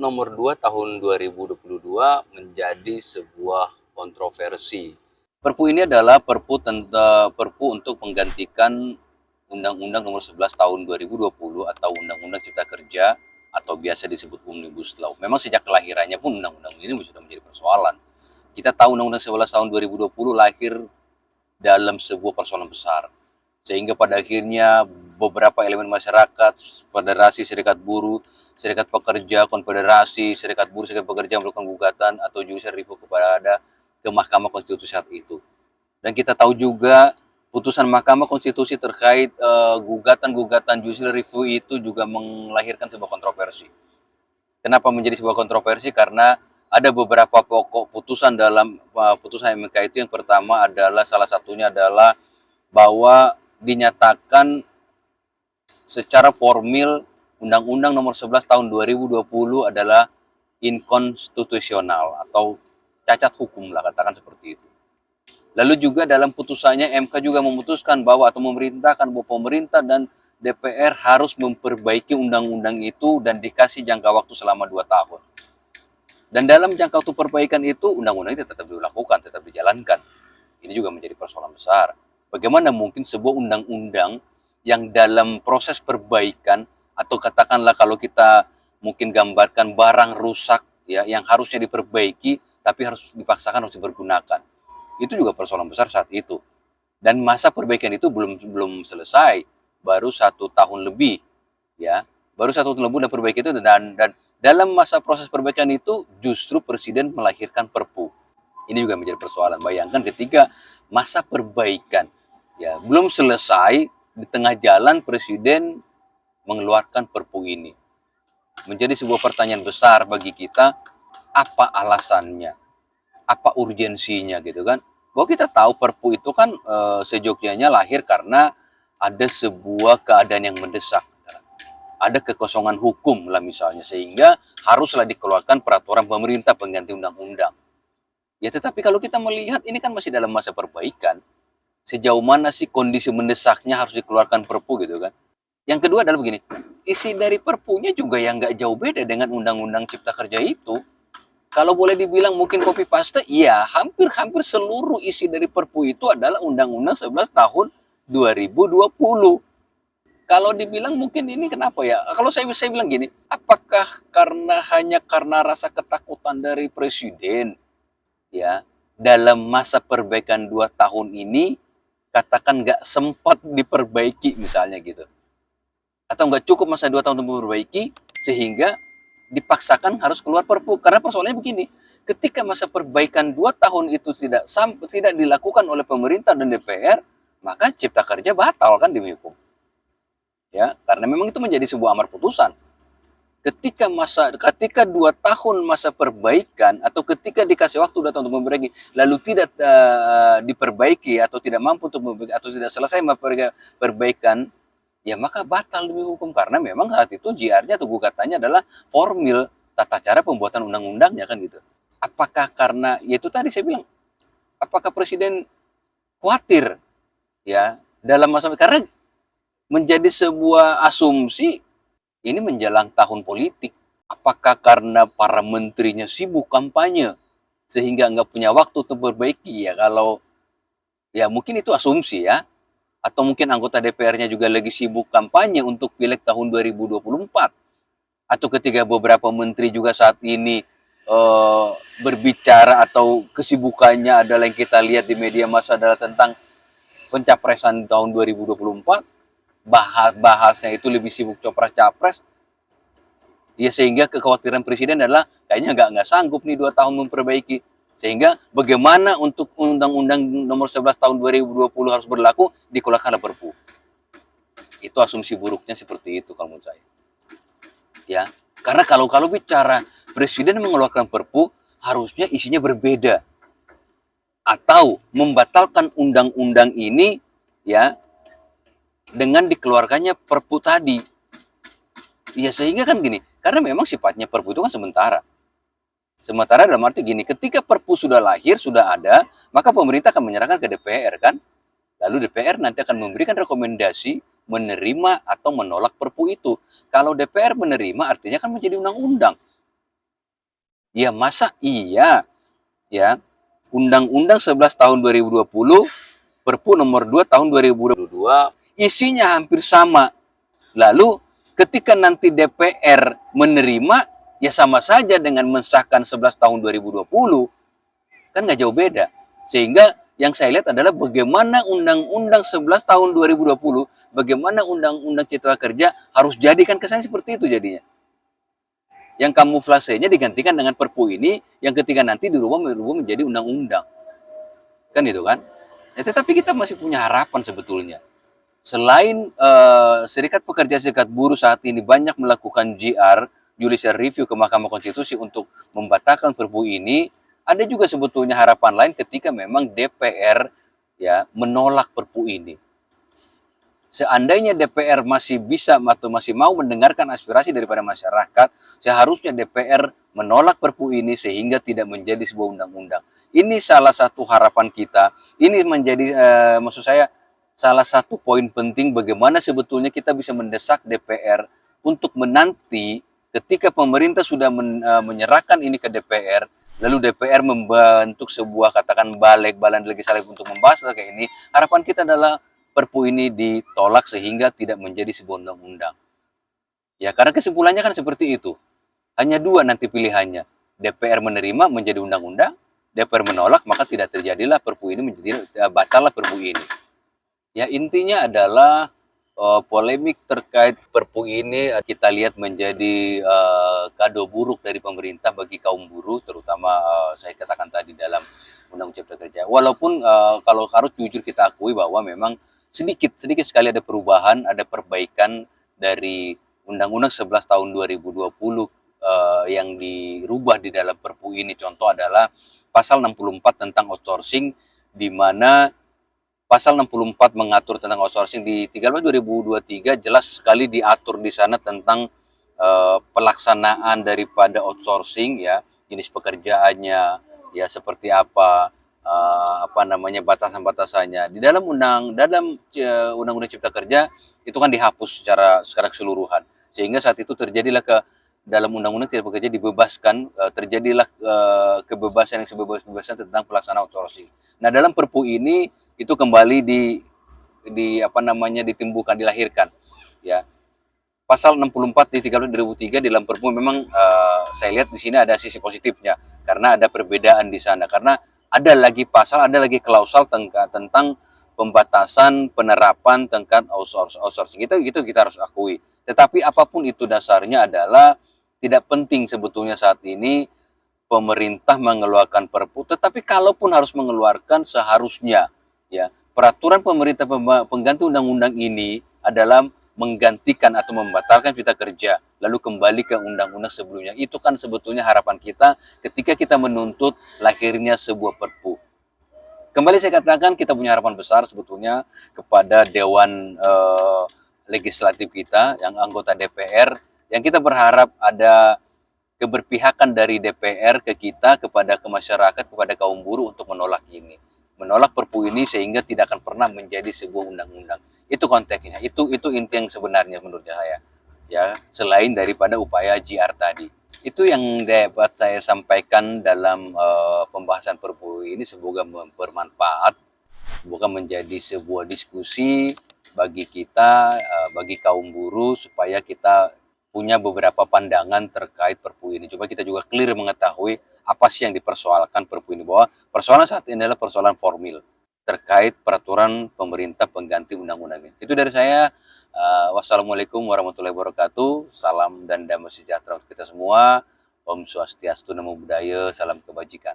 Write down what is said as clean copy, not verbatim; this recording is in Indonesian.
nomor 2 tahun 2022 menjadi sebuah kontroversi. Perpu ini adalah perpu untuk menggantikan Undang-Undang Nomor 11 Tahun 2020 atau Undang-Undang Cipta Kerja atau biasa disebut Omnibus Law. Memang sejak kelahirannya pun undang-undang ini sudah menjadi persoalan. Kita tahu Undang-Undang 11 Tahun 2020 lahir dalam sebuah persoalan besar. Sehingga pada akhirnya beberapa elemen masyarakat, federasi serikat buruh, serikat pekerja, konfederasi, serikat buruh, serikat pekerja melakukan gugatan atau judicial review ke Mahkamah Konstitusi saat itu. Dan kita tahu juga putusan Mahkamah Konstitusi terkait gugatan-gugatan judicial review itu juga melahirkan sebuah kontroversi. Kenapa menjadi sebuah kontroversi? Karena ada beberapa pokok putusan dalam putusan MK itu. Yang pertama adalah, salah satunya adalah bahwa dinyatakan secara formil Undang-Undang Nomor 11 Tahun 2020 adalah inkonstitusional atau cacat hukum lah, katakan seperti itu. Lalu juga dalam putusannya MK juga memutuskan bahwa atau memerintahkan bahwa pemerintah dan DPR harus memperbaiki undang-undang itu dan dikasih jangka waktu selama 2 tahun. Dan dalam jangka waktu perbaikan itu undang-undang itu tetap dilakukan, tetap dijalankan. Ini juga menjadi persoalan besar. Bagaimana mungkin sebuah undang-undang yang dalam proses perbaikan, atau katakanlah kalau kita mungkin gambarkan barang rusak ya yang harusnya diperbaiki tapi harus dipaksakan harus dipergunakan. Itu juga persoalan besar saat itu. Dan masa perbaikan itu belum selesai, baru 1 tahun lebih ya. Baru 1 tahun lebih udah perbaiki itu, dan dalam masa proses perbaikan itu justru presiden melahirkan Perpu. Ini juga menjadi persoalan. Bayangkan ketika masa perbaikan ya belum selesai, di tengah jalan presiden mengeluarkan Perpu ini. Menjadi sebuah pertanyaan besar bagi kita, apa alasannya? Apa urgensinya gitu kan? Bahwa kita tahu Perpu itu kan sejogjanya lahir karena ada sebuah keadaan yang mendesak. Ada kekosongan hukum lah misalnya, sehingga haruslah dikeluarkan peraturan pemerintah pengganti undang-undang. Ya tetapi kalau kita melihat ini kan masih dalam masa perbaikan, sejauh mana sih kondisi mendesaknya harus dikeluarkan Perpu gitu kan. Yang kedua adalah begini, isi dari Perpunya juga yang nggak jauh beda dengan Undang-Undang Cipta Kerja itu. Kalau boleh dibilang mungkin copy paste, iya, hampir seluruh isi dari Perpu itu adalah Undang-Undang 11 tahun 2020. Kalau dibilang mungkin ini kenapa ya? Kalau saya bilang gini, apakah hanya karena rasa ketakutan dari presiden ya dalam masa perbaikan 2 tahun ini, katakan nggak sempat diperbaiki misalnya gitu, atau nggak cukup masa 2 tahun untuk memperbaiki sehingga dipaksakan harus keluar Perpu. Karena persoalannya begini, ketika masa perbaikan 2 tahun itu tidak dilakukan oleh pemerintah dan DPR, maka Cipta Kerja batal kan demi hukum. Ya, karena memang itu menjadi sebuah amar putusan. Ketika 2 tahun masa perbaikan, atau ketika dikasih waktu 2 tahun untuk memperbaiki, lalu tidak diperbaiki atau tidak mampu untuk memperbaiki atau tidak selesai perbaikan, ya maka batal demi hukum. Karena memang saat itu JR-nya atau gugatannya adalah formil tata cara pembuatan undang-undangnya kan gitu. Apakah karena, ya itu tadi saya bilang, apakah presiden khawatir ya dalam masa, karena menjadi sebuah asumsi ini menjelang tahun politik. Apakah karena para menterinya sibuk kampanye sehingga nggak punya waktu untuk memperbaiki? Ya kalau, ya mungkin itu asumsi ya. Atau mungkin anggota DPR-nya juga lagi sibuk kampanye untuk pileg tahun 2024. Atau ketika beberapa menteri juga saat ini berbicara atau kesibukannya adalah yang kita lihat di media massa adalah tentang pencapresan tahun 2024, bahasnya itu lebih sibuk copras-capres, ya sehingga kekhawatiran presiden adalah kayaknya nggak sanggup nih 2 tahun memperbaiki, sehingga bagaimana untuk Undang-Undang Nomor 11 Tahun 2020 harus berlaku, dikeluarkan Perpu. Itu asumsi buruknya seperti itu kalau menurut saya. Ya, karena kalau bicara presiden mengeluarkan Perpu, harusnya isinya berbeda atau membatalkan undang-undang ini ya dengan dikeluarkannya Perpu tadi. Ya sehingga kan gini, karena memang sifatnya Perpu itu kan sementara. Sementara dalam arti gini, ketika Perpu sudah lahir, sudah ada, maka pemerintah akan menyerahkan ke DPR kan. Lalu DPR nanti akan memberikan rekomendasi menerima atau menolak Perpu itu. Kalau DPR menerima artinya kan menjadi undang-undang. Ya masa iya ya Undang-Undang 11 tahun 2020, Perpu nomor 2 tahun 2022 isinya hampir sama. Lalu ketika nanti DPR menerima, ya sama saja dengan mensahkan 11 tahun 2020, kan nggak jauh beda. Sehingga yang saya lihat adalah bagaimana Undang-Undang 11 tahun 2020, bagaimana Undang-Undang Cipta Kerja harus jadikan kesannya seperti itu jadinya. Yang kamuflasenya digantikan dengan Perpu ini, yang ketika nanti dirubah menjadi undang-undang. Kan itu kan? Ya, tetapi kita masih punya harapan sebetulnya. Selain Serikat Pekerja Serikat Buruh saat ini banyak melakukan GR, judicial review ke Mahkamah Konstitusi untuk membatalkan Perpu ini, ada juga sebetulnya harapan lain ketika memang DPR ya menolak Perpu ini. Seandainya DPR masih bisa atau masih mau mendengarkan aspirasi daripada masyarakat, seharusnya DPR menolak Perpu ini sehingga tidak menjadi sebuah undang-undang. Ini salah satu harapan kita. Ini menjadi maksud saya salah satu poin penting bagaimana sebetulnya kita bisa mendesak DPR untuk menanti ketika pemerintah sudah menyerahkan ini ke DPR, lalu DPR membentuk sebuah katakan badan legislatif untuk membahas kayak ini. Harapan kita adalah Perpu ini ditolak sehingga tidak menjadi sebuah undang-undang. Ya, karena kesimpulannya kan seperti itu. Hanya dua nanti pilihannya. DPR menerima menjadi undang-undang, DPR menolak maka tidak terjadilah Perpu ini menjadi batallah Perpu ini. Ya, intinya adalah polemik terkait Perpu ini kita lihat menjadi kado buruk dari pemerintah bagi kaum buruh, terutama saya katakan tadi dalam Undang-Undang Cipta Kerja. Walaupun kalau harus jujur kita akui bahwa memang sedikit sekali ada perubahan, ada perbaikan dari Undang-Undang 11 tahun 2020 yang dirubah di dalam Perpu ini. Contoh adalah pasal 64 tentang outsourcing, di mana pasal 64 mengatur tentang outsourcing di 13/2023 jelas sekali diatur di sana tentang pelaksanaan daripada outsourcing ya, jenis pekerjaannya ya seperti apa namanya batasan-batasannya. Di dalam Undang-Undang Cipta Kerja itu kan dihapus secara keseluruhan. Sehingga saat itu terjadilah dalam Undang-Undang Cipta Kerja dibebaskan, terjadilah kebebasan yang sebebas-bebasnya tentang pelaksanaan outsourcing. Nah, dalam Perpu ini itu kembali ditimbulkan, dilahirkan ya. Pasal 64 di 13/2003 di dalam Perpu memang saya lihat di sini ada sisi positifnya karena ada perbedaan di sana, karena ada lagi klausal tentang pembatasan penerapan tentang outsourcing. Itu kita harus akui. Tetapi apapun itu dasarnya adalah tidak penting sebetulnya saat ini pemerintah mengeluarkan Perpu, tetapi kalaupun harus mengeluarkan seharusnya ya peraturan pemerintah pengganti undang-undang ini adalah menggantikan atau membatalkan Cipta Kerja lalu kembali ke undang-undang sebelumnya. Itu kan sebetulnya harapan kita ketika kita menuntut lahirnya sebuah Perpu. Kembali saya katakan kita punya harapan besar sebetulnya kepada Dewan Legislatif kita yang anggota DPR, yang kita berharap ada keberpihakan dari DPR ke kita, ke masyarakat, kepada kaum buruh untuk menolak ini. Menolak Perpu ini sehingga tidak akan pernah menjadi sebuah undang-undang. Itu konteksnya. Itu inti yang sebenarnya menurut saya. Ya, selain daripada upaya GR tadi. Itu yang dapat saya sampaikan dalam pembahasan Perpu ini. Semoga bermanfaat, semoga menjadi sebuah diskusi bagi kita, bagi kaum buruh, supaya kita punya beberapa pandangan terkait Perpu ini. Coba kita juga clear mengetahui apa sih yang dipersoalkan Perpu ini, bahwa persoalan saat ini adalah persoalan formil terkait peraturan pemerintah pengganti undang-undang ini. Itu dari saya. Wassalamualaikum warahmatullahi wabarakatuh. Salam dan damai sejahtera untuk kita semua. Om Swastiastu, Namo Buddhaya, salam kebajikan.